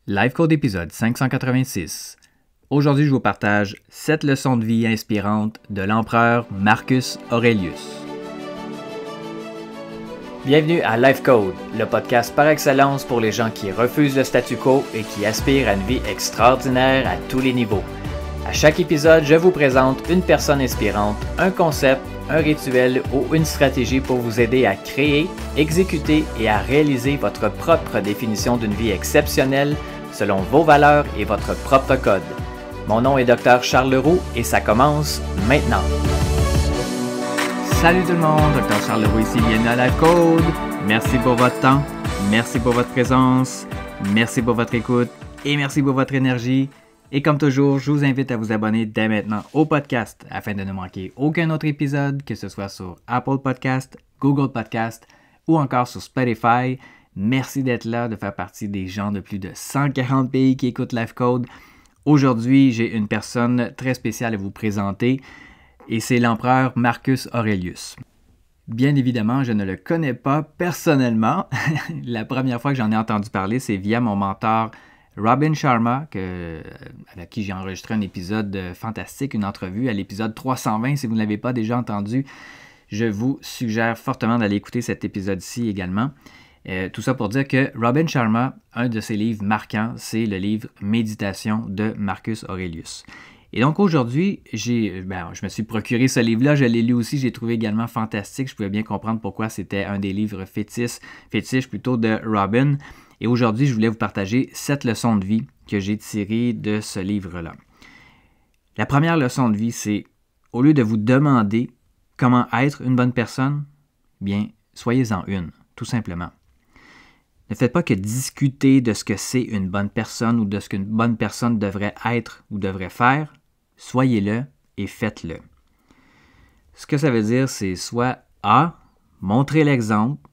Live Code épisode 586. Aujourd'hui, je vous partage 7 leçons de vie inspirantes de l'empereur Marcus Aurelius. Bienvenue à Live Code, le podcast par excellence pour les gens qui refusent le statu quo et qui aspirent à une vie extraordinaire à tous les niveaux. À chaque épisode, je vous présente une personne inspirante, un concept, un rituel ou une stratégie pour vous aider à créer, exécuter et à réaliser votre propre définition d'une vie exceptionnelle selon vos valeurs et votre propre code. Mon nom est Dr Charles Leroux et ça commence maintenant. Salut tout le monde, Dr Charles Leroux ici, bienvenue à Live Code. Merci pour votre temps, merci pour votre présence, merci pour votre écoute et merci pour votre énergie. Et comme toujours, je vous invite à vous abonner dès maintenant au podcast afin de ne manquer aucun autre épisode, que ce soit sur Apple Podcast, Google Podcast ou encore sur Spotify. Merci d'être là, de faire partie des gens de plus de 140 pays qui écoutent Live Code. Aujourd'hui, j'ai une personne très spéciale à vous présenter et c'est l'empereur Marcus Aurelius. Bien évidemment, je ne le connais pas personnellement. La première fois que j'en ai entendu parler, c'est via mon mentor Robin Sharma, avec qui j'ai enregistré un épisode fantastique, une entrevue à l'épisode 320. Si vous ne l'avez pas déjà entendu, je vous suggère fortement d'aller écouter cet épisode-ci également. Tout ça pour dire que Robin Sharma, un de ses livres marquants, c'est le livre Méditation de Marcus Aurelius. Et donc aujourd'hui, je me suis procuré ce livre-là, je l'ai lu aussi, j'ai trouvé également fantastique. Je pouvais bien comprendre pourquoi c'était un des livres fétiches plutôt de Robin. Et aujourd'hui, je voulais vous partager 7 leçons de vie que j'ai tirées de ce livre-là. La première leçon de vie, c'est au lieu de vous demander comment être une bonne personne, bien, soyez-en une, tout simplement. Ne faites pas que discuter de ce que c'est une bonne personne ou de ce qu'une bonne personne devrait être ou devrait faire. Soyez-le et faites-le. Ce que ça veut dire, c'est soit A, montrez l'exemple,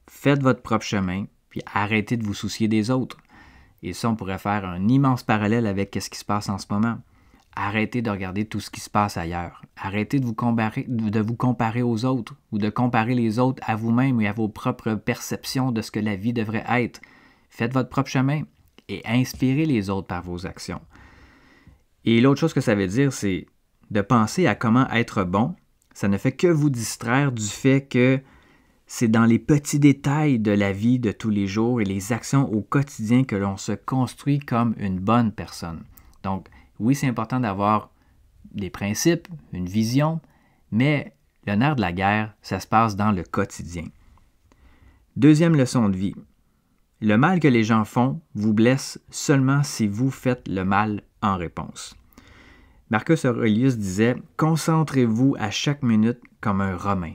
faites votre propre chemin, puis arrêtez de vous soucier des autres. Et ça, on pourrait faire un immense parallèle avec ce qui se passe en ce moment. Arrêtez de regarder tout ce qui se passe ailleurs. Arrêtez de vous comparer aux autres ou de comparer les autres à vous-même et à vos propres perceptions de ce que la vie devrait être. Faites votre propre chemin et inspirez les autres par vos actions. Et l'autre chose que ça veut dire, c'est de penser à comment être bon. Ça ne fait que vous distraire du fait que c'est dans les petits détails de la vie de tous les jours et les actions au quotidien que l'on se construit comme une bonne personne. Donc, oui, c'est important d'avoir des principes, une vision, mais le nerf de la guerre, ça se passe dans le quotidien. Deuxième leçon de vie. Le mal que les gens font vous blesse seulement si vous faites le mal en réponse. Marcus Aurelius disait « Concentrez-vous à chaque minute comme un Romain,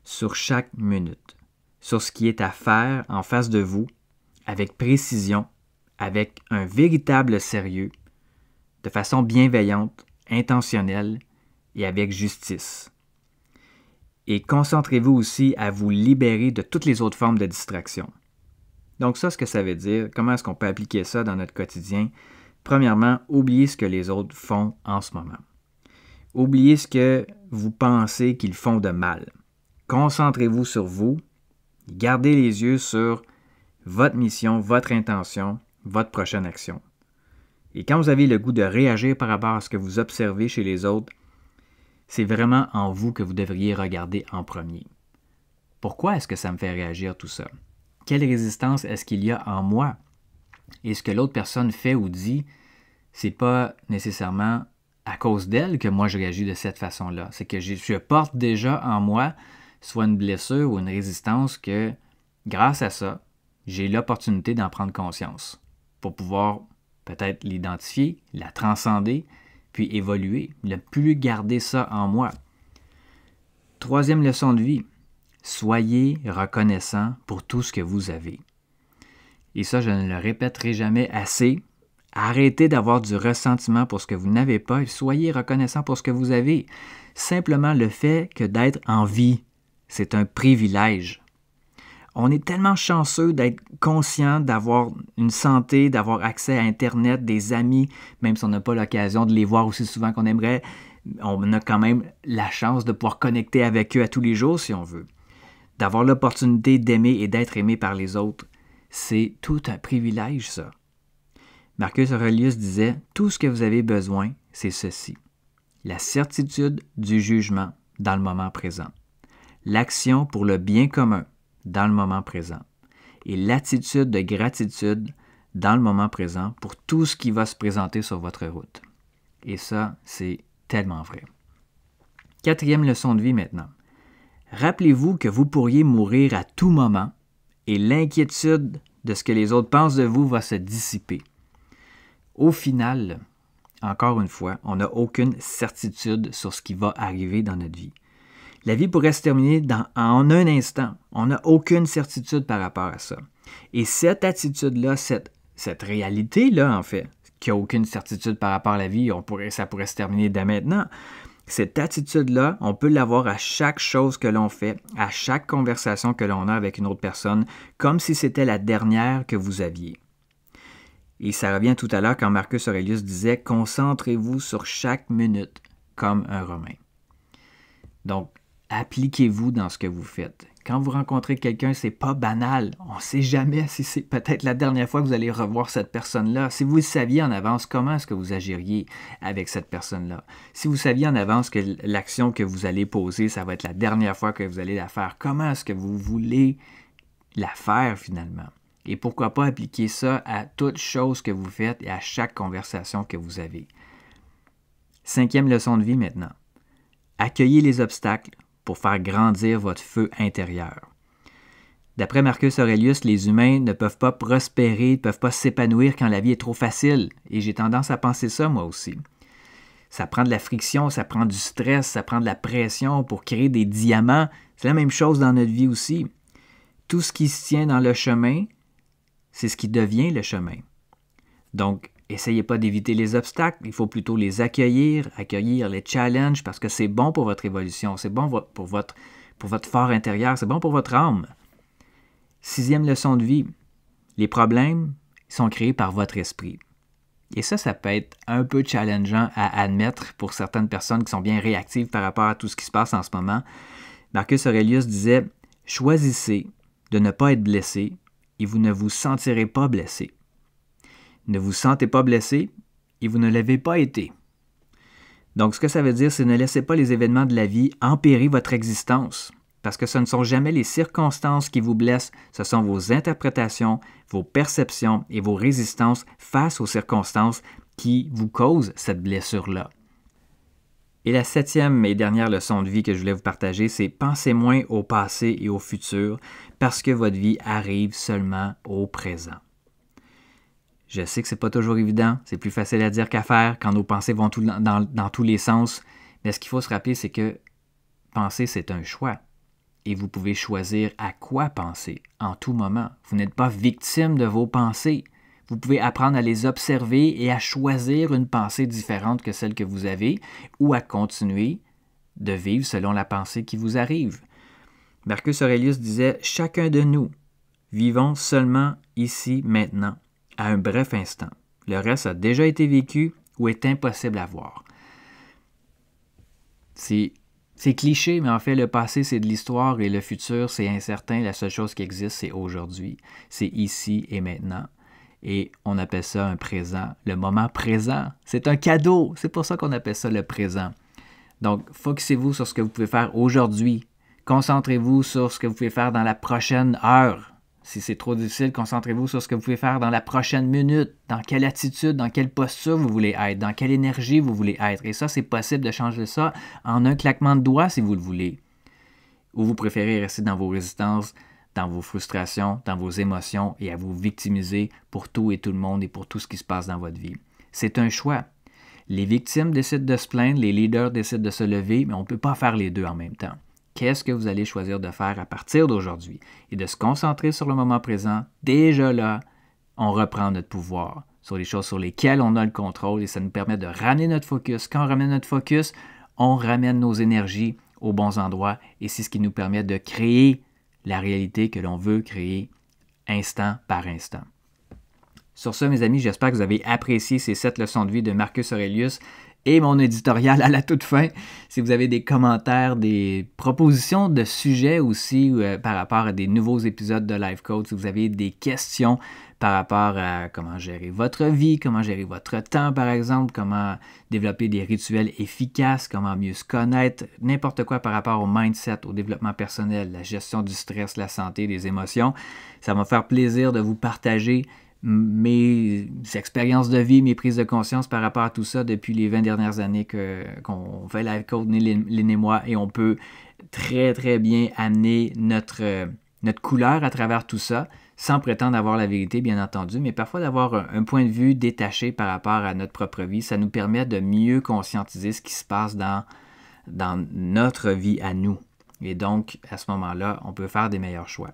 sur chaque minute, sur ce qui est à faire en face de vous, avec précision, avec un véritable sérieux, de façon bienveillante, intentionnelle et avec justice. Et concentrez-vous aussi à vous libérer de toutes les autres formes de distraction. » Donc ça, ce que ça veut dire, comment est-ce qu'on peut appliquer ça dans notre quotidien? Premièrement, oubliez ce que les autres font en ce moment. Oubliez ce que vous pensez qu'ils font de mal. Concentrez-vous sur vous, gardez les yeux sur votre mission, votre intention, votre prochaine action. Et quand vous avez le goût de réagir par rapport à ce que vous observez chez les autres, c'est vraiment en vous que vous devriez regarder en premier. Pourquoi est-ce que ça me fait réagir tout ça? Quelle résistance est-ce qu'il y a en moi? Et ce que l'autre personne fait ou dit, c'est pas nécessairement à cause d'elle que moi je réagis de cette façon-là. C'est que je porte déjà en moi soit une blessure ou une résistance que, grâce à ça, j'ai l'opportunité d'en prendre conscience pour pouvoir peut-être l'identifier, la transcender, puis évoluer, ne plus garder ça en moi. Troisième leçon de vie, soyez reconnaissant pour tout ce que vous avez. Et ça, je ne le répéterai jamais assez. Arrêtez d'avoir du ressentiment pour ce que vous n'avez pas et soyez reconnaissant pour ce que vous avez. Simplement le fait que d'être en vie, c'est un privilège. On est tellement chanceux d'être conscient, d'avoir une santé, d'avoir accès à Internet, des amis, même si on n'a pas l'occasion de les voir aussi souvent qu'on aimerait, on a quand même la chance de pouvoir connecter avec eux à tous les jours si on veut. D'avoir l'opportunité d'aimer et d'être aimé par les autres, c'est tout un privilège ça. Marcus Aurelius disait « Tout ce que vous avez besoin, c'est ceci. La certitude du jugement dans le moment présent. L'action pour le bien commun dans le moment présent. Et l'attitude de gratitude dans le moment présent pour tout ce qui va se présenter sur votre route. » Et ça, c'est tellement vrai. 4e leçon de vie maintenant. Rappelez-vous que vous pourriez mourir à tout moment et l'inquiétude de ce que les autres pensent de vous va se dissiper. Au final, encore une fois, on n'a aucune certitude sur ce qui va arriver dans notre vie. La vie pourrait se terminer en un instant. On n'a aucune certitude par rapport à ça. Et cette attitude-là, cette réalité-là, en fait, qui n'a aucune certitude par rapport à la vie, ça pourrait se terminer dès maintenant. Cette attitude-là, on peut l'avoir à chaque chose que l'on fait, à chaque conversation que l'on a avec une autre personne, comme si c'était la dernière que vous aviez. Et ça revient tout à l'heure quand Marcus Aurelius disait « Concentrez-vous sur chaque minute comme un Romain ». Donc, appliquez-vous dans ce que vous faites. Quand vous rencontrez quelqu'un, c'est pas banal. On ne sait jamais si c'est peut-être la dernière fois que vous allez revoir cette personne-là. Si vous le saviez en avance, comment est-ce que vous agiriez avec cette personne-là? Si vous saviez en avance que l'action que vous allez poser, ça va être la dernière fois que vous allez la faire, comment est-ce que vous voulez la faire finalement? Et pourquoi pas appliquer ça à toute chose que vous faites et à chaque conversation que vous avez. 5e leçon de vie maintenant. Accueillez les obstacles pour faire grandir votre feu intérieur. D'après Marcus Aurelius, les humains ne peuvent pas prospérer, ne peuvent pas s'épanouir quand la vie est trop facile. Et j'ai tendance à penser ça moi aussi. Ça prend de la friction, ça prend du stress, ça prend de la pression pour créer des diamants. C'est la même chose dans notre vie aussi. Tout ce qui se tient dans le chemin, c'est ce qui devient le chemin. Donc, essayez pas d'éviter les obstacles, il faut plutôt les accueillir les challenges parce que c'est bon pour votre évolution, c'est bon pour votre fort intérieur, c'est bon pour votre âme. 6e leçon de vie, les problèmes sont créés par votre esprit. Et ça peut être un peu challengeant à admettre pour certaines personnes qui sont bien réactives par rapport à tout ce qui se passe en ce moment. Marcus Aurelius disait « Choisissez de ne pas être blessé et vous ne vous sentirez pas blessé. Ne vous sentez pas blessé et vous ne l'avez pas été. » Donc, ce que ça veut dire, c'est ne laissez pas les événements de la vie empirer votre existence. Parce que ce ne sont jamais les circonstances qui vous blessent, ce sont vos interprétations, vos perceptions et vos résistances face aux circonstances qui vous causent cette blessure-là. Et la 7e et dernière leçon de vie que je voulais vous partager, c'est pensez moins au passé et au futur parce que votre vie arrive seulement au présent. Je sais que c'est pas toujours évident, c'est plus facile à dire qu'à faire quand nos pensées vont dans tous les sens, mais ce qu'il faut se rappeler, c'est que penser, c'est un choix. Et vous pouvez choisir à quoi penser en tout moment. Vous n'êtes pas victime de vos pensées. Vous pouvez apprendre à les observer et à choisir une pensée différente que celle que vous avez ou à continuer de vivre selon la pensée qui vous arrive. Marcus Aurelius disait « Chacun de nous, vivons seulement ici, maintenant, à un bref instant. Le reste a déjà été vécu ou est impossible à voir. » C'est cliché, mais en fait, le passé, c'est de l'histoire et le futur, c'est incertain. La seule chose qui existe, c'est aujourd'hui. C'est ici et maintenant. Et on appelle ça un présent. Le moment présent, c'est un cadeau. C'est pour ça qu'on appelle ça le présent. Donc, focusez-vous sur ce que vous pouvez faire aujourd'hui. Concentrez-vous sur ce que vous pouvez faire dans la prochaine heure. Si c'est trop difficile, concentrez-vous sur ce que vous pouvez faire dans la prochaine minute, dans quelle attitude, dans quelle posture vous voulez être, dans quelle énergie vous voulez être. Et ça, c'est possible de changer ça en un claquement de doigts si vous le voulez. Ou vous préférez rester dans vos résistances, dans vos frustrations, dans vos émotions et à vous victimiser pour tout et tout le monde et pour tout ce qui se passe dans votre vie. C'est un choix. Les victimes décident de se plaindre, les leaders décident de se lever, mais on ne peut pas faire les deux en même temps. Qu'est-ce que vous allez choisir de faire à partir d'aujourd'hui et de se concentrer sur le moment présent? Déjà là, on reprend notre pouvoir sur les choses sur lesquelles on a le contrôle et ça nous permet de ramener notre focus. Quand on ramène notre focus, on ramène nos énergies aux bons endroits et c'est ce qui nous permet de créer la réalité que l'on veut créer instant par instant. Sur ce, mes amis, j'espère que vous avez apprécié ces 7 leçons de vie de Marcus Aurelius et mon éditorial à la toute fin. Si vous avez des commentaires, des propositions de sujets aussi par rapport à des nouveaux épisodes de Life Coach, si vous avez des questions par rapport à comment gérer votre vie, comment gérer votre temps, par exemple, comment développer des rituels efficaces, comment mieux se connaître, n'importe quoi par rapport au mindset, au développement personnel, la gestion du stress, la santé, des émotions. Ça va me faire plaisir de vous partager mes expériences de vie, mes prises de conscience par rapport à tout ça depuis les 20 dernières années qu'on fait Life Code, Lynn et moi, et on peut très, très bien amener notre couleur à travers tout ça, sans prétendre avoir la vérité, bien entendu, mais parfois d'avoir un point de vue détaché par rapport à notre propre vie. Ça nous permet de mieux conscientiser ce qui se passe dans notre vie à nous. Et donc, à ce moment-là, on peut faire des meilleurs choix.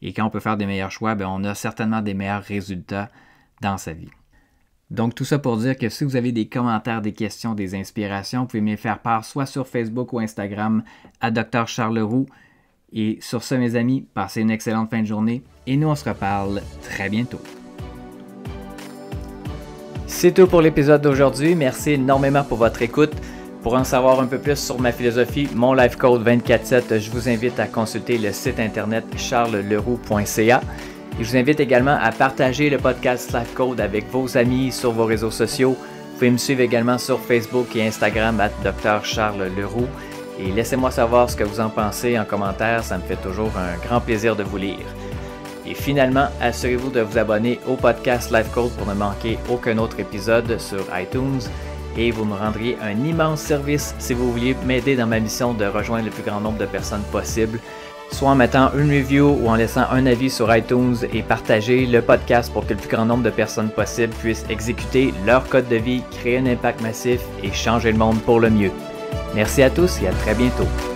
Et quand on peut faire des meilleurs choix, bien, on a certainement des meilleurs résultats dans sa vie. Donc, tout ça pour dire que si vous avez des commentaires, des questions, des inspirations, vous pouvez me les faire part soit sur Facebook ou Instagram à Dr Charles Leroux. Et sur ce, mes amis, passez une excellente fin de journée et nous, on se reparle très bientôt. C'est tout pour l'épisode d'aujourd'hui. Merci énormément pour votre écoute. Pour en savoir un peu plus sur ma philosophie, mon Life Code 24/7, je vous invite à consulter le site internet charlesleroux.ca. Et je vous invite également à partager le podcast Life Code avec vos amis sur vos réseaux sociaux. Vous pouvez me suivre également sur Facebook et Instagram à Dr Charles Leroux. Et laissez-moi savoir ce que vous en pensez en commentaire, ça me fait toujours un grand plaisir de vous lire. Et finalement, assurez-vous de vous abonner au podcast Life Code pour ne manquer aucun autre épisode sur iTunes. Et vous me rendriez un immense service si vous vouliez m'aider dans ma mission de rejoindre le plus grand nombre de personnes possible, soit en mettant une review ou en laissant un avis sur iTunes et partager le podcast pour que le plus grand nombre de personnes possible puissent exécuter leur code de vie, créer un impact massif et changer le monde pour le mieux. Merci à tous et à très bientôt.